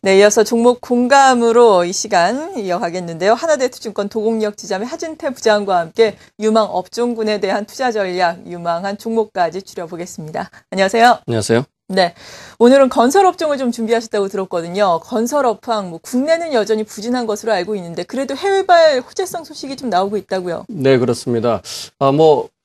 네, 이어서 종목 공감으로 이 시간 이어가겠는데요. 하나대투증권 도곡역 지점의 하준태 부장과 함께 유망 업종군에 대한 투자 전략, 유망한 종목까지 줄여보겠습니다. 안녕하세요. 안녕하세요. 네, 오늘은 건설업종을 좀 준비하셨다고 들었거든요. 건설업황, 국내는 여전히 부진한 것으로 알고 있는데 그래도 해외발 호재성 소식이 좀 나오고 있다고요. 네, 그렇습니다.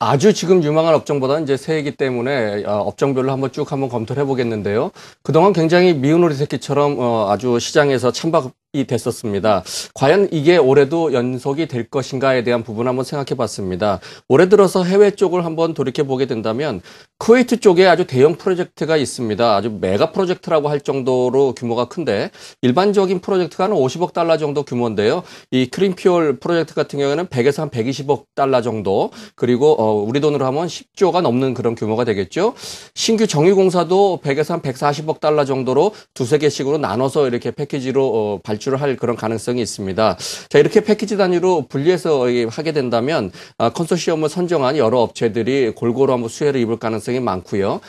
아주 지금 유망한 업종보다는 이제 새해이기 때문에 업종별로 한번 검토를 해보겠는데요. 그동안 굉장히 미운 오리 새끼처럼 아주 시장에서 찬밥이 됐었습니다. 과연 이게 올해도 연속이 될 것인가에 대한 부분 한번 생각해 봤습니다. 올해 들어서 해외 쪽을 한번 돌이켜 보게 된다면 쿠웨이트 쪽에 아주 대형 프로젝트가 있습니다. 아주 메가 프로젝트라고 할 정도로 규모가 큰데 일반적인 프로젝트가 한 50억 달러 정도 규모인데요. 이 크림퓨얼 프로젝트 같은 경우에는 100에서 한 120억 달러 정도, 그리고 우리 돈으로 하면 10조가 넘는 그런 규모가 되겠죠. 신규 정유공사도 100에서 한 140억 달러 정도로 두세 개씩으로 나눠서 이렇게 패키지로 발주를 할 그런 가능성이 있습니다. 자, 이렇게 패키지 단위로 분리해서 하게 된다면 컨소시엄을 선정한 여러 업체들이 골고루 한번 수혜를 입을 가능성이 많고요.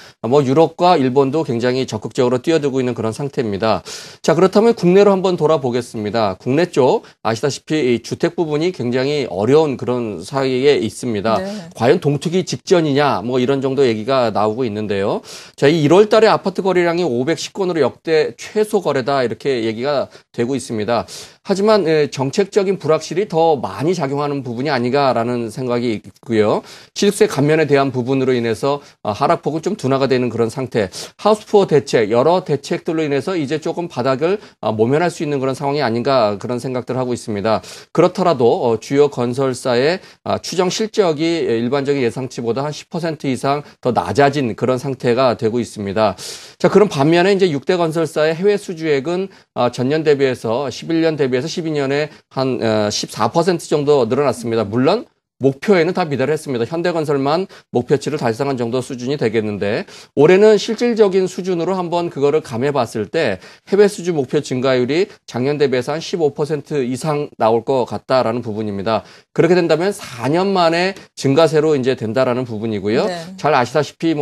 유럽과 일본도 굉장히 적극적으로 뛰어들고 있는 그런 상태입니다. 자, 그렇다면 국내로 한번 돌아보겠습니다. 국내 쪽 아시다시피 이 주택 부분이 굉장히 어려운 그런 사이에 있습니다. 네. 과연 동투기 직전이냐, 이런 정도 얘기가 나오고 있는데요. 자, 이 1월 달에 아파트 거래량이 510건으로 역대 최소 거래다, 이렇게 얘기가 되고 있습니다. 하지만 정책적인 불확실이 더 많이 작용하는 부분이 아닌가라는 생각이 있고요. 취득세 감면에 대한 부분으로 인해서 하락폭은 좀 둔화가 되는 그런 상태. 하우스푸어 대책, 여러 대책들로 인해서 이제 조금 바닥을 모면할 수 있는 그런 상황이 아닌가, 그런 생각들을 하고 있습니다. 그렇더라도 주요 건설사의 추정 실적이 일반적인 예상치보다 한 10% 이상 더 낮아진 그런 상태가 되고 있습니다. 자, 그런 반면에 이제 6대 건설사의 해외 수주액은 전년 대비해서 11년 대비해서 12년에 한 14% 정도 늘어났습니다. 물론 목표에는 다 미달을 했습니다. 현대건설만 목표치를 달성한 정도 수준이 되겠는데 올해는 실질적인 수준으로 한번 그거를 감해봤을 때 해외 수주 목표 증가율이 작년 대비해서 한 15% 이상 나올 것 같다라는 부분입니다. 그렇게 된다면 4년 만에 증가세로 이제 된다라는 부분이고요. 네. 잘 아시다시피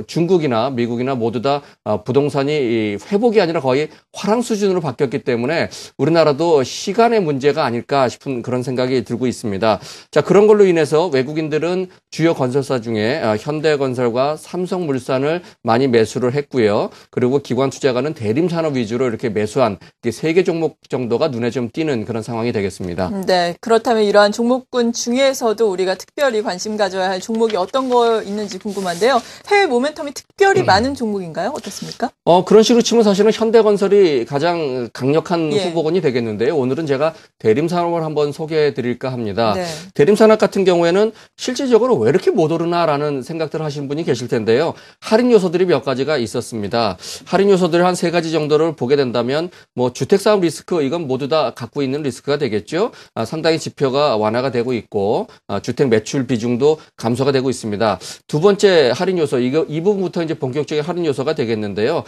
중국이나 미국이나 모두 다 부동산이 회복이 아니라 거의 화랑 수준으로 바뀌었기 때문에 우리나라도 시간의 문제가 아닐까 싶은 그런 생각이 들고 있습니다. 자, 그런 걸로 인해서 외국인들은 주요 건설사 중에 현대건설과 삼성물산을 많이 매수를 했고요. 그리고 기관 투자가는 대림산업 위주로 이렇게 매수한 3개 종목 정도가 눈에 좀 띄는 그런 상황이 되겠습니다. 네, 그렇다면 이러한 종목군 중에서도 우리가 특별히 관심 가져야 할 종목이 어떤 거 있는지 궁금한데요. 해외 모멘텀이 특별히 많은 종목인가요? 어떻습니까? 그런 식으로 치면 사실은 현대건설이 가장 강력한 예. 후보군이 되겠는데요. 오늘은 제가 대림산업을 한번 소개해 드릴까 합니다. 네. 대림산업 같은 경우에는 실질적으로 왜 이렇게 못 오르나라는 생각들을 하시는 분이 계실 텐데요. 할인 요소들이 몇 가지가 있었습니다. 할인 요소들 한 3가지 정도를 보게 된다면 주택사업 리스크, 이건 모두 다 갖고 있는 리스크가 되겠죠. 상당히 지표가 완화가 되고 있고 주택 매출 비중도 감소가 되고 있습니다. 두 번째 할인 요소, 이 부분부터 이제 본격적인 할인 요소가 되겠는데요.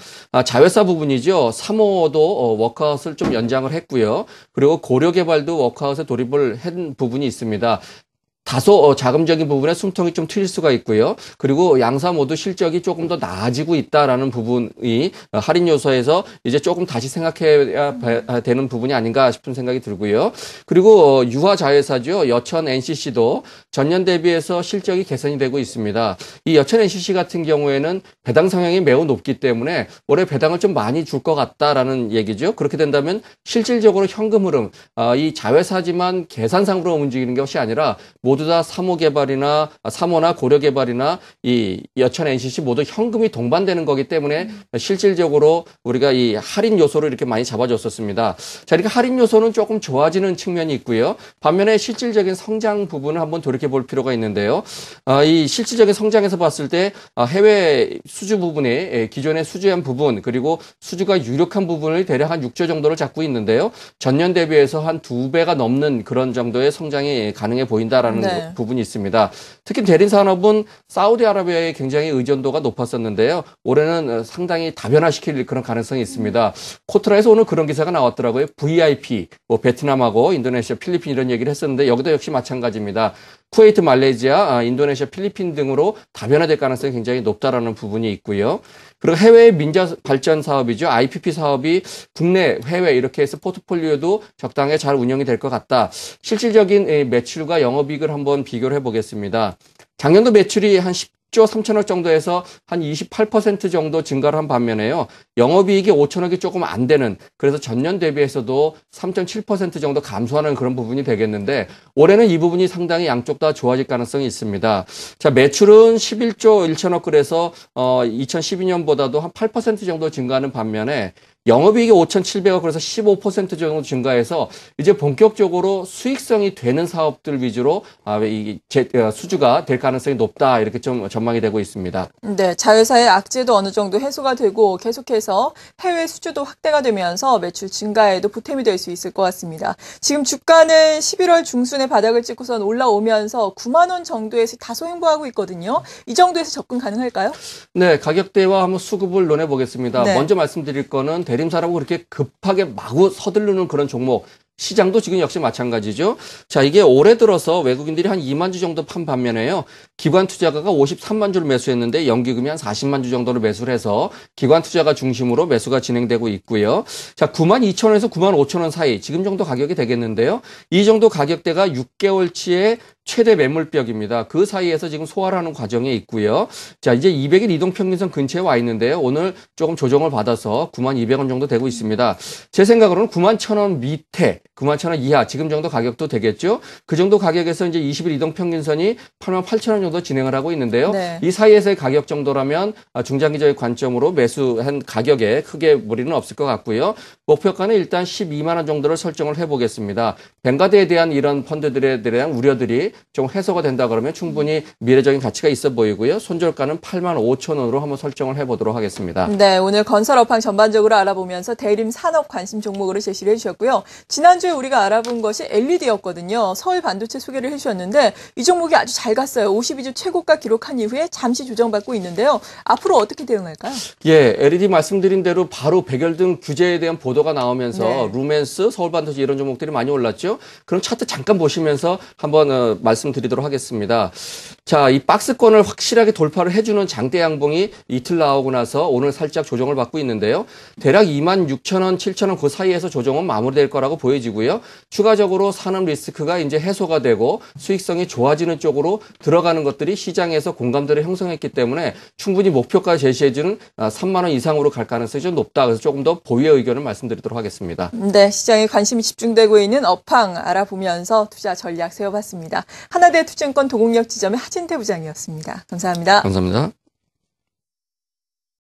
자회사 부분이죠. 3호도 워크아웃을 좀 연장을 했고요. 그리고 고려개발도 워크아웃에 돌입을 한 부분이 있습니다. 다소 자금적인 부분에 숨통이 좀 트일 수가 있고요. 그리고 양사 모두 실적이 조금 더 나아지고 있다라는 부분이 할인 요소에서 이제 조금 다시 생각해야 되는 부분이 아닌가 싶은 생각이 들고요. 그리고 유화 자회사죠. 여천 NCC도 전년 대비해서 실적이 개선이 되고 있습니다. 이 여천 NCC 같은 경우에는 배당 성향이 매우 높기 때문에 올해 배당을 좀 많이 줄 것 같다라는 얘기죠. 그렇게 된다면 실질적으로 현금 흐름, 이 자회사지만 계산상으로 움직이는 것이 아니라 모두 다 3호나 고려개발이나 이 여천 NCC 모두 현금이 동반되는 거기 때문에 실질적으로 우리가 이 할인 요소를 이렇게 많이 잡아줬었습니다. 자, 이렇게 할인 요소는 조금 좋아지는 측면이 있고요. 반면에 실질적인 성장 부분을 한번 돌이켜볼 필요가 있는데요. 이 실질적인 성장에서 봤을 때 해외 수주 부분에 기존의 수주한 부분, 그리고 수주가 유력한 부분을 대략 한 6조 정도를 잡고 있는데요. 전년 대비해서 한 2배가 넘는 그런 정도의 성장이 가능해 보인다라는 네. 부분이 있습니다. 특히 대림산업은 사우디아라비아에 굉장히 의존도가 높았었는데요. 올해는 상당히 다변화시킬 그런 가능성이 있습니다. 코트라에서 오늘 그런 기사가 나왔더라고요. VIP, 베트남하고 인도네시아, 필리핀 이런 얘기를 했었는데 여기도 역시 마찬가지입니다. 쿠웨이트, 말레이시아, 인도네시아, 필리핀 등으로 다변화될 가능성이 굉장히 높다라는 부분이 있고요. 그리고 해외 민자 발전 사업이죠. IPP 사업이 국내, 해외 이렇게 해서 포트폴리오도 적당히 잘 운영이 될 것 같다. 실질적인 매출과 영업이익을 한번 비교를 해보겠습니다. 작년도 매출이 한 10조 3천억 정도에서 한 28% 정도 증가를 한 반면에요. 영업이익이 5천억이 조금 안 되는, 그래서 전년 대비해서도 3.7% 정도 감소하는 그런 부분이 되겠는데, 올해는 이 부분이 상당히 양쪽 다 좋아질 가능성이 있습니다. 자, 매출은 11조 1천억, 그래서 2012년보다도 한 8% 정도 증가하는 반면에 영업이익이 5,700억, 그래서 15% 정도 증가해서 이제 본격적으로 수익성이 되는 사업들 위주로 수주가 될 가능성이 높다, 이렇게 좀 전망이 되고 있습니다. 네, 자회사의 악재도 어느 정도 해소가 되고 계속해서 해외 수주도 확대가 되면서 매출 증가에도 보탬이 될 수 있을 것 같습니다. 지금 주가는 11월 중순에 바닥을 찍고선 올라오면서 9만 원 정도에서 다소 횡보하고 있거든요. 이 정도에서 접근 가능할까요? 네, 가격대와 한번 수급을 논해 보겠습니다. 네. 먼저 말씀드릴 거는 대림사라고 그렇게 급하게 마구 서두르는 그런 종목, 시장도 지금 역시 마찬가지죠. 자, 이게 올해 들어서 외국인들이 한 2만 주 정도 판 반면에요. 기관 투자가가 53만 주를 매수했는데 연기금이 한 40만 주 정도를 매수를 해서 기관 투자가 중심으로 매수가 진행되고 있고요. 자, 9만 2천 원에서 9만 5천 원 사이, 지금 정도 가격이 되겠는데요. 이 정도 가격대가 6개월치의 최대 매물벽입니다. 그 사이에서 지금 소화를 하는 과정에 있고요. 자, 이제 200일 이동평균선 근처에 와 있는데요. 오늘 조금 조정을 받아서 9만 200원 정도 되고 있습니다. 제 생각으로는 9만 1,000원 밑에, 9만 1,000원 이하, 지금 정도 가격도 되겠죠. 그 정도 가격에서 이제 20일 이동평균선이 8만 8,000원 정도 진행을 하고 있는데요. 네. 이 사이에서의 가격 정도라면 중장기적인 관점으로 매수한 가격에 크게 무리는 없을 것 같고요. 목표가는 일단 12만 원 정도를 설정을 해보겠습니다. 뱅가드에 대한 이런 펀드들에 대한 우려들이 좀 해소가 된다 그러면 충분히 미래적인 가치가 있어 보이고요. 손절가는 8만 5천 원으로 한번 설정을 해보도록 하겠습니다. 네, 오늘 건설업황 전반적으로 알아보면서 대림 산업 관심 종목으로 제시를 해주셨고요. 지난주에 우리가 알아본 것이 LED였거든요. 서울 반도체 소개를 해주셨는데 이 종목이 아주 잘 갔어요. 52주 최고가 기록한 이후에 잠시 조정받고 있는데요. 앞으로 어떻게 대응할까요? 예, LED 말씀드린 대로 바로 백열등 규제에 대한 보도가 나오면서 네. 루멘스, 서울 반도체 이런 종목들이 많이 올랐죠. 그럼 차트 잠깐 보시면서 한번 말씀드리도록 하겠습니다. 자, 이 박스권을 확실하게 돌파를 해주는 장대 양봉이 이틀 나오고 나서 오늘 살짝 조정을 받고 있는데요. 대략 26,000원, 7,000원 그 사이에서 조정은 마무리될 거라고 보여지고요. 추가적으로 산업 리스크가 이제 해소가 되고 수익성이 좋아지는 쪽으로 들어가는 것들이 시장에서 공감대를 형성했기 때문에 충분히 목표가 제시해주는 3만 원 이상으로 갈 가능성이 좀 높다. 그래서 조금 더 보유의 의견을 말씀드리도록 하겠습니다. 네, 시장에 관심이 집중되고 있는 업황 알아보면서 투자 전략 세워봤습니다. 하나대투증권 도곡역 지점의 하진태 부장이었습니다. 감사합니다. 감사합니다.